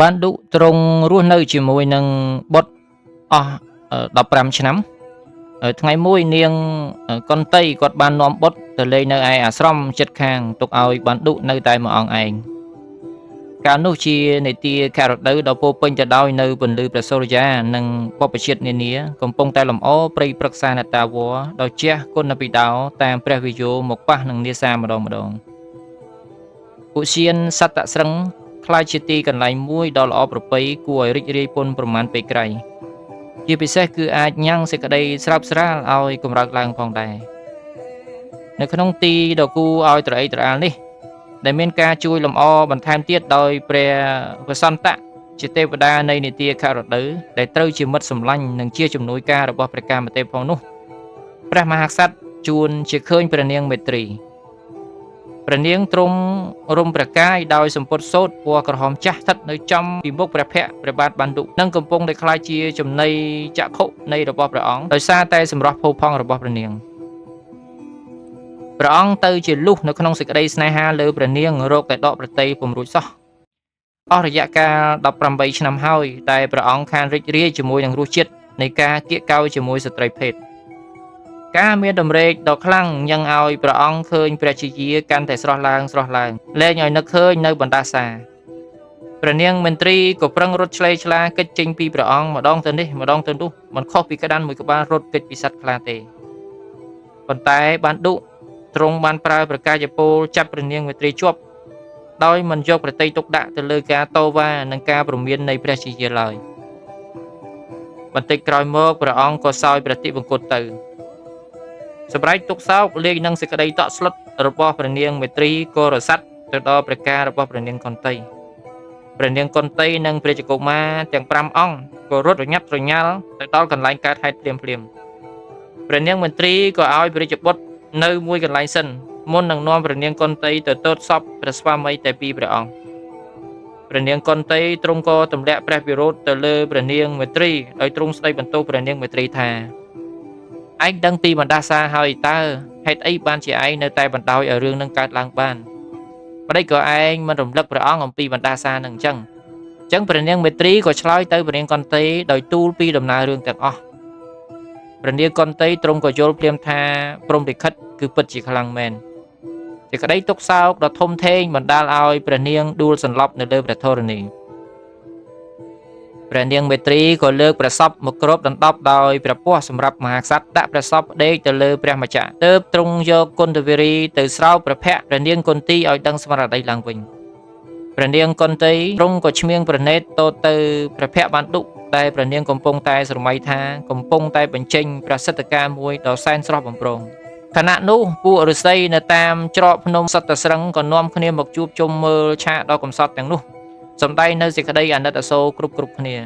បានឌុទ្រង់រស់នៅជាមួយនឹងបុត្រអស់15ឆ្នាំថ្ងៃមួយនាងកន្តីគាត់បាននាំបុត្រទៅលេងនៅឯអាស្រមជិតខាងទុកឲ្យបានឌុនៅតែមួយអង្គឯងកាលនោះជានេតិខែរដូវដ៏ពោរពេញទៅដោយនៅពន្លឺព្រះសូរ្យានិងបព្វជិតនានាកំពុងតែលម្អព្រៃព្រឹក្សានតាវរដោយជះគុណបិតាតាមព្រះវិយោមកប៉ះនឹងនេសាម្ដងឧសៀនសត្តស្រឹងខ្លាចជាទីកន្លែងមួយដ៏ល្អប្រពៃគួរឲ្យរីករាយពន់ប្រមាណពេកក្រៃជាពិសេសគឺអាចញ៉ាំងសេចក្តីស្រាប់ស្រាលឲ្យកម្រើកឡើងផងដែរនៅក្នុងទីដ៏គួរឲ្យត្រអេកត្រអាលនេះដែលមានការជួយលម្អបន្ថែមទៀតដោយព្រះវសន្តៈជាទេវតានៃនីតិខរដូវដែលត្រូវជាមិត្តសម្លាញ់និងជាជំនួយការរបស់ព្រះកាមទេពផងនោះព្រះមហាក្សត្រជួនជាឃើញព្រះនាងមេត្រីព្រះនាងទ្រង់រំប្រកាយដោយសម្ពុតសូត្រពណ៌ក្រហមចាស់ស្ថិតនៅចំពីមុខព្រះភ័ក្ត្រព្រះបាទបានឌុនិងកំពុងតែខ្លាចជាចំណីចក្ខុនៃរបស់ព្រះអង្គដោយសារតែសម្រស់ផូរផង់របស់ព្រះនាងព្រះអង្គទៅជាលុះនៅក្នុងសេចក្តីស្នេហាលើព្រះនាងរកតែដកប្រតិយពុំរួចសោះអស់រយៈកាល18ឆ្នាំហើយតែព្រះអង្គខានរីករាយជាមួយនឹងរសជាតិនៃការគៀកកោជាមួយស្ត្រីភេទការមានតម្រេកដ៏ខ្លាំងញឹងឲ្យព្រះអង្គឃើញព្រះជាយាកាន់តែស្រស់ឡើងលែងឲ្យនឹកឃើញនៅបណ្ដាសាព្រះនាងមន្ត្រីក៏ប្រឹងរត់ឆ្លេឆ្លាកិច្ចចេញពីព្រះអង្គម្ដងទៅនេះម្ដងទៅនោះមិនខុសពីក្តាន់មួយក្បាលរត់កិច្ចពីសត្វខ្លាទេប៉ុន្តែបានឌុទ្រង់បានប្រើប្រកាយពលចាប់ព្រះនាងមន្ត្រីជាប់ដោយមិនយកប្រតិយទុកដាក់ទៅលើការតវ៉ានិងការព្រមាននៃព្រះជាយាឡើយបន្តិចក្រោយមកព្រះអង្គក៏សោយប្រតិបង្គត់ទៅសម្រាប់ទុកសោកលេងនឹងសេចក្តីតក់ស្លុតរបស់ព្រះនាងមេត្រីក៏រសាត់ទៅដល់ព្រះការរបស់ព្រះនាងកន្តីព្រះនាងកន្តីនិងព្រះចកុមារទាំង5អង្គក៏រត់រញាត់រញាល់ទៅដល់កន្លែងកើតហេតុភ្លាមព្រះនាងមន្ត្រីក៏ឲ្យព្រះរាជបុត្រនៅមួយកន្លែងសិនមុននឹងនាំព្រះនាងកន្តីទៅទតសពព្រះស្វាមីតែពីរព្រះអង្គព្រះនាងកន្តីទ្រង់ក៏ទម្លាក់ព្រះវិរោធទៅលើព្រះនាងមេត្រីដោយទ្រង់ស្ដីបន្ទោសព្រះនាងមេត្រីថាឯងដឹងពីបណ្ដាសាហើយតើហេតុអីបានជាឯងនៅតែបណ្ដោយឲ្យរឿងនឹងកើតឡើងបានម្ដេចក៏ឯងមិនរំលឹកព្រះអង្គអំពីបណ្ដាសានឹងអញ្ចឹងព្រះនាងមេត្រីក៏ឆ្លើយទៅព្រះនាងកន្តីដោយទូលពីដំណើររឿងទាំងអស់ព្រះនាងកន្តីទ្រង់ក៏យល់ភ្លាមថាព្រហ្មលិខិតគឺពិតជាខ្លាំងមែនសេចក្តីទុក្ខសោកដ៏ធំធេងបណ្ដាលឲ្យព្រះនាងដួលសន្លប់នៅលើព្រះធរណីព្រះនាងមេត្រីក៏លើកព្រះសពមកគ្របដណ្ដប់ដោយព្រះពស់សម្រាប់មហាក្សត្រដាក់ព្រះសពដេកទៅលើព្រះមជ្ឈទើបទ្រង់យកគុណទវេរីទៅស្រោបព្រះភ័ក្ត្រព្រះនាងគន្ទីឲ្យដឹងស្មារតីឡើងវិញព្រះនាងគន្ទីទ្រង់ក៏ឆ្មៀងព្រះនេត្រទៅព្រះភ័ក្ត្របានឌុដែលព្រះនាងកំពុងតែស្រមៃថាកំពុងតែបញ្ចេញប្រសិទ្ធការមួយដ៏សែនស្រស់បំព្រងខណៈនោះពួកឫស្សីនៅតាមច្រកភ្នំសត្តស្រឹងក៏នាំគ្នាមកជួបជុំមើលឆាកដ៏កំសត់ទាំងនោះសម្ដែងនៅសេចក្តីអាណិតអាសូរគ្រប់គ្នា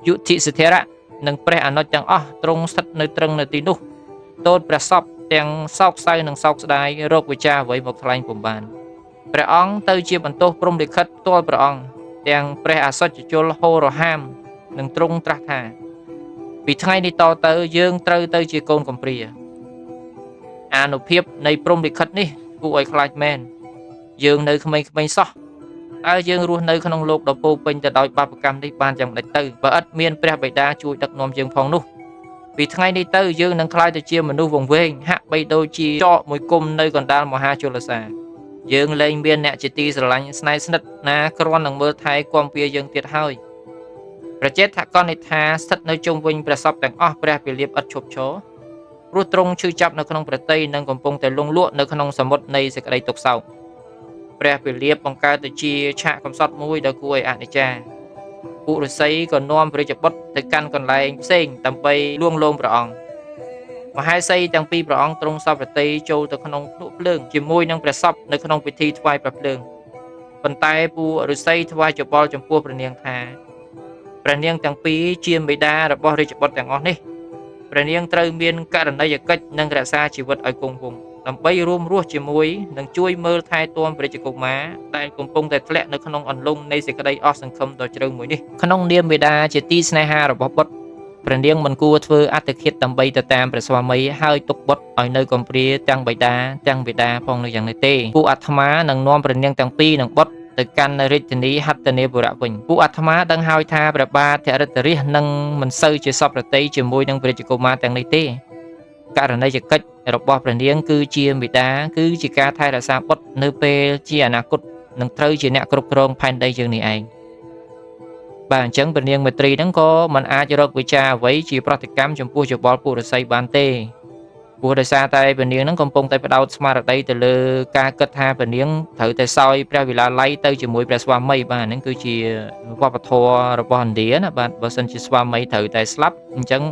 យុធិសិទ្ធិរៈនិងព្រះអនុជទាំងអស់ទ្រង់ស្ថិតនៅត្រឹងនៅទីនោះទតព្រះសពទាំងសោកសៅនិងសោកស្ដាយរកវិចារអ្វីមកថ្លែងពុំបានព្រះអង្គទៅជាបន្ទោសព្រហ្មលិខិតផ្ទាល់ព្រះអង្គទាំងព្រះអសុជជលហោរហាមនិងទ្រង់ត្រាស់ថាពីថ្ងៃនេះតទៅយើងត្រូវទៅជាកូនកំព្រាអានុភាពនៃព្រហ្មលិខិតនេះគួរឲ្យខ្លាចមែនយើងនៅក្មេងៗសោះតើយើងរស់នៅក្នុងលោកដ៏ពោពេញទៅដោយបាបកម្មនេះបានយ៉ាងម៉េចទៅបើឥតមានព្រះបិតាជួយដឹកនាំយើងផងនោះពីថ្ងៃនេះទៅយើងនឹងក្លាយទៅជាមនុស្សវង្វេងហាក់បីដូចជាចកមួយគុំនៅកណ្ដាលមហាជលសាយើងលែងមានអ្នកជាទីស្រឡាញ់ស្នេហ៍ស្និទ្ធណាគ្រាន់នឹងមើលថែគាំពៀយើងទៀតហើយប្រជេតថកនិថាស្ថិតនៅជុំវិញព្រះសពទាំងអស់ព្រះពលិបឥតឈប់ឈរព្រោះទ្រង់ឈឺចាប់នៅក្នុងប្រតិយនិងកំពុងតែលង់លក់នៅក្នុងសមុទ្រនៃសេចក្តីទុក្ខសោកព្រះពលិបបង្កើតទៅជាឆាកកំសត់មួយដ៏គួរឲ្យអនិច្ចាពួកឫស្សីក៏នាំព្រះរាជបុត្រទៅកាន់កន្លែងផ្សេងដើម្បីលួងលោមព្រះអង្គមហេសីទាំងពីរព្រះអង្គទ្រង់សពប្រតិយចូលទៅក្នុងភ្នក់ភ្លើងជាមួយនឹងព្រះសពនៅក្នុងពិធីថ្វាយព្រះភ្លើងប៉ុន្តែពួកឫស្សីថ្វាយច្បល់ចំពោះព្រះនាងថាព្រះនាងទាំងពីរជាបិតារបស់រាជបុត្រទាំងអស់នេះព្រះនាងត្រូវមានករណីយកិច្ចនិងរក្សាជីវិតឲ្យគង់វង្សដើម្បីរួមរស់ជាមួយនិងជួយមើលថែទាំព្រះរាជកុមារដែលកំពុងតែធ្លាក់នៅក្នុងអន្លង់នៃសេចក្តីអស់សង្ឃឹមដ៏ជ្រៅមួយនេះក្នុងនាមបិតាជាទីស្នេហារបស់បុត្រព្រះនាងមិនគួរធ្វើអត្តឃាតដើម្បីទៅតាមព្រះស្វាមីហើយទុកបុត្រឲ្យនៅកំព្រាទាំងបិតាទាំងបិតាផងនៅយ៉ាងនេះទេពួកអាត្មានឹងនាំព្រះនាងទាំងពីរនិងបុត្រ ទៅកាន់រាជធានីហត្ថនេបុរៈវិញពួកអាត្មាដឹងហើយថាព្រះបាទធរិទ្ធរាជនឹងមិនសូវជាសពប្រតិជាមួយនឹងព្រះរាជកុមារទាំងនេះទេករណីយកិច្ចរបស់ព្រះនាងគឺជាមេដាគឺជាការថែរក្សាបុត្រនៅពេលជាអនាគតនឹងត្រូវជាអ្នកគ្រប់គ្រងផែនដីយើងនេះឯងបាទអញ្ចឹងព្រះនាងមេត្រីហ្នឹងក៏មិនអាចរកវិចារអ្វីជាប្រតិកម្មចំពោះយោបល់ពួកឫស្សីបានទេព្រោះដោយសារតែព្រះនាងហ្នឹងកំពុងតែបដោតស្មារតីទៅលើការគិតថាព្រះនាងត្រូវតែសោយព្រះវិឡាល័យទៅជាមួយព្រះស្វាមីបាទហ្នឹងគឺជាវប្បធម៌របស់ឥណ្ឌាណាបាទបើសិនជាស្វាមីត្រូវតែស្លាប់អញ្ចឹង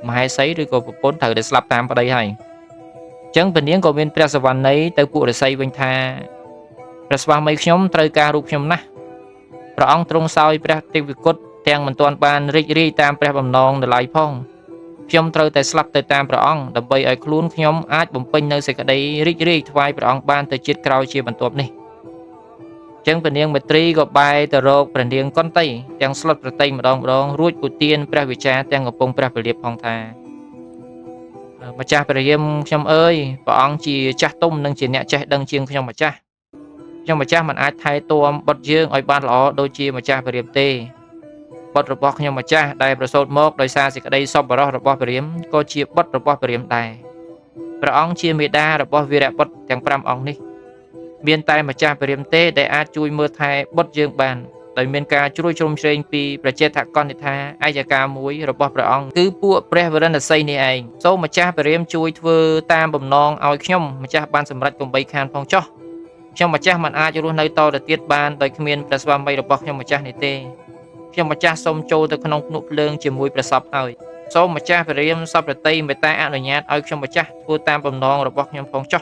មហេសីឬក៏ប្រពន្ធត្រូវតែស្លាប់តាមប្តីហើយអញ្ចឹងព្រះនាងក៏មានព្រះសវណ្ណីទៅពួកឫស្សីវិញថាព្រះស្វាមីខ្ញុំត្រូវការរូបខ្ញុំណាស់ព្រះអង្គទ្រង់សោយព្រះទេវគតទាំងមិនទាន់បានរីករាយតាមព្រះបំណងនៅឡើយផងខ្ញុំត្រូវតែស្លាប់ទៅតាមព្រះអង្គដើម្បីឲ្យខ្លួនខ្ញុំអាចបំពេញនៅសេចក្តីរីករាយថ្វាយព្រះអង្គបានទៅជាតិក្រោយជាបន្ទាប់នេះចឹងព្រះនាងមេត្រីក៏បែរទៅរកព្រះនាងកន្តីទាំងស្លុតប្រតិម្ដងរួចពុទានព្រះវិចារទាំងកំពុងព្រះពលិបផងថាម្ចាស់ព្រះរាមខ្ញុំអើយព្រះអង្គជាចាស់ទុំនិងជាអ្នកចេះដឹងជាងខ្ញុំម្ចាស់មិនអាចថែទាំបុត្រយើងឲ្យបានល្អដូចជាម្ចាស់ព្រះរាមទេបុត្ររបស់ខ្ញុំម្ចាស់ដែលប្រសូតមកដោយសារសេចក្តីសប្បុរសរបស់ព្រះរាមក៏ជាបុត្ររបស់ព្រះរាមដែរព្រះអង្គជាមេដារបស់វីរបុត្រទាំង5អង្គនេះមានតែម្ចាស់ព្រះរាមទេដែលអាចជួយមើលថែបុត្រយើងបានដោយមានការជួយជ្រោមជ្រែងពីប្រជាថកនិថាអាយកាមួយរបស់ព្រះអង្គគឺពួកព្រះវរណសីនេះឯងសូមម្ចាស់ព្រះរាមជួយធ្វើតាមបំណងឲ្យខ្ញុំម្ចាស់បានសម្រេចកុំបីខានផងចុះខ្ញុំម្ចាស់មិនអាចរស់នៅតទៅទៀតបានដោយគ្មានព្រះស្វាមីរបស់ខ្ញុំម្ចាស់នេះទេខ្ញុំម្ចាស់សូមចូលទៅក្នុងភ្នក់ភ្លើងជាមួយព្រះសពហើយសូមម្ចាស់ព្រះរាមសពរតីមេត្តាអនុញ្ញាតឲ្យខ្ញុំម្ចាស់ធ្វើតាមបំណងរបស់ខ្ញុំផងចុះ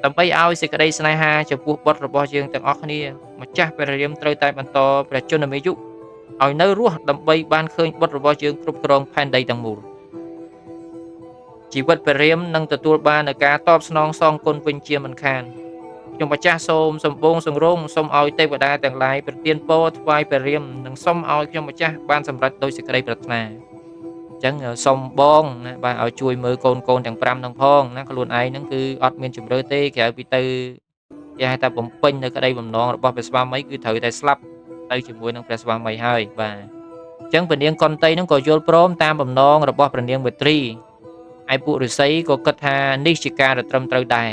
ដើម្បីឲ្យសេចក្តីស្នេហាចំពោះបុត្ររបស់យើងទាំងអស់គ្នាម្ចាស់ព្រះរាមត្រូវតែបន្តព្រះជន្មាយុឲ្យនៅរស់ដើម្បីបានឃើញបុត្ររបស់យើងគ្រប់គ្រងផែនដីទាំងមូលជីវិតព្រះរាមនឹងទទួលបាននូវការតបស្នងសងគុណវិញជាមិនខានខ្ញុំម្ចាស់សូមសម្បូរសង្រងសូមឲ្យទេវតាទាំងឡាយប្រទានពរថ្វាយព្រះរាមនិងសូមឲ្យខ្ញុំម្ចាស់បានសម្រេចដោយសេចក្តីប្រាថ្នាអញ្ចឹងសូមបងណាបាទឲ្យជួយមើលកូនទាំង5ហ្នឹងផងណាខ្លួនឯងហ្នឹងគឺអត់មានជំរឿទេក្រៅពីទៅគេហៅថាបំពេញនៅក្តីបំណងរបស់ព្រះស្វាមីគឺត្រូវតែស្លាប់ទៅជាមួយនឹងព្រះស្វាមីហើយបាទអញ្ចឹងព្រះនាងកន្តីហ្នឹងក៏យល់ព្រមតាមបំណងរបស់ព្រះនាងមេត្រីឯពួកឫស្សីក៏គិតថានេះជាការត្រឹមត្រូវដែរ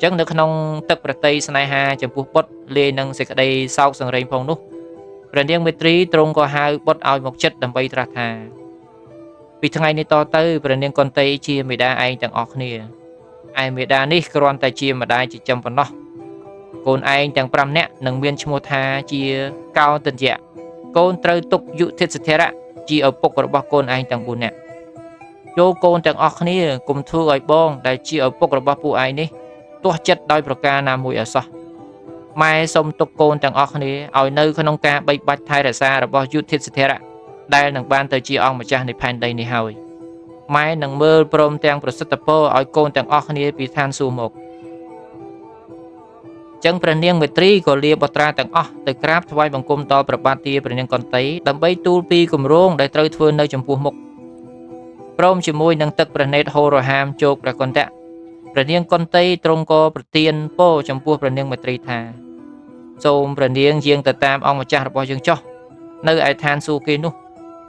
ចឹងនៅក្នុងទឹកប្រតិស្នេហាចំពោះបុត្រលាយនឹងសេចក្តីសោកសង្រេងផងនោះព្រះនាងមេត្រីទ្រង់ក៏ហៅបុត្រឲ្យមកចិត្តដើម្បីត្រាស់ថាពីថ្ងៃនេះតទៅព្រះនាងកន្តីជាមេដាឯងទាំងអស់គ្នាឯមេដានេះគ្រាន់តែជាម្ដាយចិញ្ចឹមប៉ុណ្ណោះកូនឯងទាំង5នាក់នឹងមានឈ្មោះថាជាកោទញ្ញៈកូនត្រូវទុកយុធិស្ថិរៈជាឪពុករបស់កូនឯងទាំង4នាក់ចូលកូនទាំងអស់គ្នាកុំធ្វើឲ្យបងដែលជាឪពុករបស់ពួកឯងនេះទោះចិត្តដោយប្រការណាមួយអសោះម៉ែសូមទុកកូនទាំងអស់គ្នាឲ្យនៅក្នុងការបីបាច់ថែរក្សារបស់យុធិស្ថិរៈដែលនឹងបានទៅជាអង្គម្ចាស់នៃផែនដីនេះហើយម៉ែនឹងមើលព្រមទាំងប្រសិទ្ធពរឲ្យកូនទាំងអស់គ្នាពីឋានសួគ៌មកចឹងព្រះនាងមេត្រីក៏លាបុត្រាទាំងអស់ទៅក្រាបថ្វាយបង្គំដល់ព្រះបាទទាព្រះនាងកន្តីដើម្បីទូលពីគម្រោងដែលត្រូវធ្វើនៅចំពោះមុខព្រមជាមួយនឹងទឹកព្រះនេត្រហូររហាមជោគព្រះកន្តៈព្រះនាងកន្តីទ្រង់ក៏ប្រទានពរចំពោះព្រះនាងមេត្រីថាសូមព្រះនាងយាងទៅតាមអង្គម្ចាស់របស់យើងចុះនៅឯឋានសួគ៌គេនោះ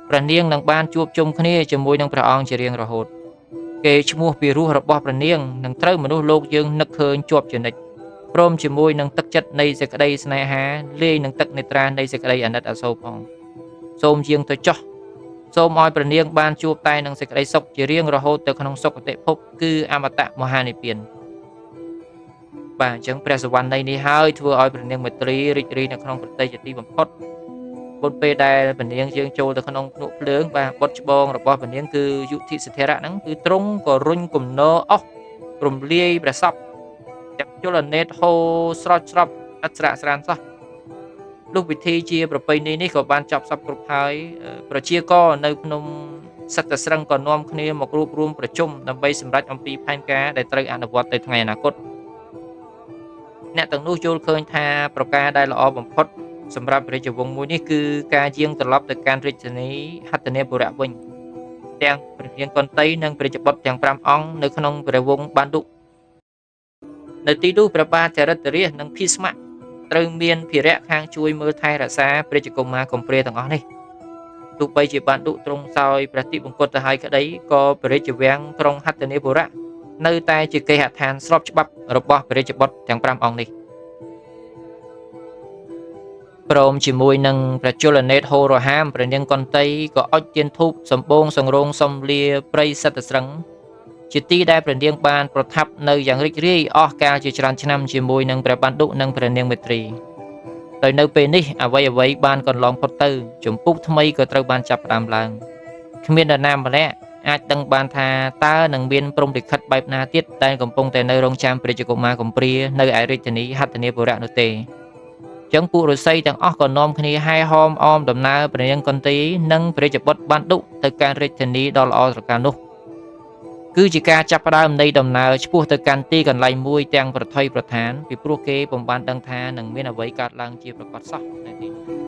ព្រះនាងនឹងបានជួបជុំគ្នាជាមួយនឹងព្រះអង្គជារៀងរហូតគេឈ្មោះពីរោះរបស់ព្រះនាងនឹងត្រូវមនុស្សលោកយើងនឹកឃើញជាប់ជានិច្ចព្រមជាមួយនឹងទឹកចិត្តនៃសេចក្តីស្នេហាលាយនឹងទឹកនេត្រានៃសេចក្តីអាណិតអាសូរផងសូមយាងទៅចុះសូមឲ្យព្រះនាងបានជួបតែនឹងសេចក្តីសុខជារៀងរហូតទៅក្នុងសុគតិភពគឺអមតៈមហានិព្វានបាទអញ្ចឹងព្រះសវណ្ណីនេះហើយធ្វើឲ្យព្រះនាងមេត្រីរីករាយនៅក្នុងប្រតិយទីបំផុតបុត្រពេលដែលព្រះនាងយើងចូលទៅក្នុងភ្នក់ភ្លើងបាទបុត្រច្បងរបស់ព្រះនាងគឺយុធិស្ថិរៈហ្នឹងគឺទ្រង់ក៏រុញគំនរអស់រំលាយព្រះសពចាប់ជលនេតហូស្រោចស្រពអច្ឆរស្រានសោះលុះពិធីជាប្រពៃណីនេះក៏បានចប់សពគ្រប់ហើយប្រជាករនៅភ្នំសត្វស្រឹងក៏នាំគ្នាមករួបរวมប្រជុំដើម្បីសម្រេចអំពីផែនការដែលត្រូវអនុវត្តទៅថ្ងៃអនាគតអ្នកទាំងនោះយល់ឃើញថាប្រការដែលល្អបំផុតសម្រាប់រាជវង្សមួយនេះគឺការយាងត្រឡប់ទៅកាន់រាជធានីហត្ថនេបុរៈវិញទាំងព្រះនាងកន្តីនិងព្រះរាជបុត្រទាំង5អង្គនៅក្នុងព្រះវង្សបានឌុនៅទីនោះព្រះបាទចរិតរាជនិងភីស្មៈ ត្រូវមានភារៈខាងជួយមើលថែរក្សាព្រះរាជកុមារកំព្រាទាំងអស់នេះទោះបីជាបានឌុទ្រង់សោយព្រះទីបង្គត់ទៅហើយក្តីក៏ព្រះរាជវាំងក្រុងហត្ថនាពុរៈនៅតែជាគេហដ្ឋានស្របច្បាប់របស់ព្រះរាជបុត្រទាំង5អង្គនេះព្រមជាមួយនឹងព្រះជលនេតហូរហាមព្រះនាងកន្តីក៏អុជទៀនធូបសម្បូងសង្រោងសំលាព្រៃសិតស្រឹងជាទីដែលព្រះនាងបានប្រថាប់នៅយ៉ាងរីករាយអស់កាលជាច្រើនឆ្នាំជាមួយនឹងព្រះបណ្ឌុនិងព្រះនាងមេត្រីដោយនៅពេលនេះអ្វីបានកន្លងផុតទៅចម្ពោះថ្មីក៏ត្រូវបានចាប់ផ្ដើមឡើងគ្មាននរណាម្នាក់អាចដឹងបានថាតើនឹងមានព្រំលិខិតបែបណាទៀតដែលកំពុងតែនៅរងចាំព្រះរាជកុមារកំព្រានៅឯរាជធានីហត្ថនាពុរៈនោះទេចឹងពួកឫស្សីទាំងអស់ក៏នាំគ្នាហែហោមអមដំណើរព្រះនាងកន្ទីនិងព្រះរាជបុត្របណ្ឌុទៅកាន់រាជធានីដ៏ល្អត្រកាលនោះគឺជាការចាប់ផ្ដើមនៃដំណើរឆ្ពោះទៅកាន់ទីកន្លែងមួយទាំងប្រថុយប្រឋានពីព្រោះគេពុំបានដឹងថានឹងមានអ្វីកើតឡើងជាប្រកាសសោះនៅទីនោះ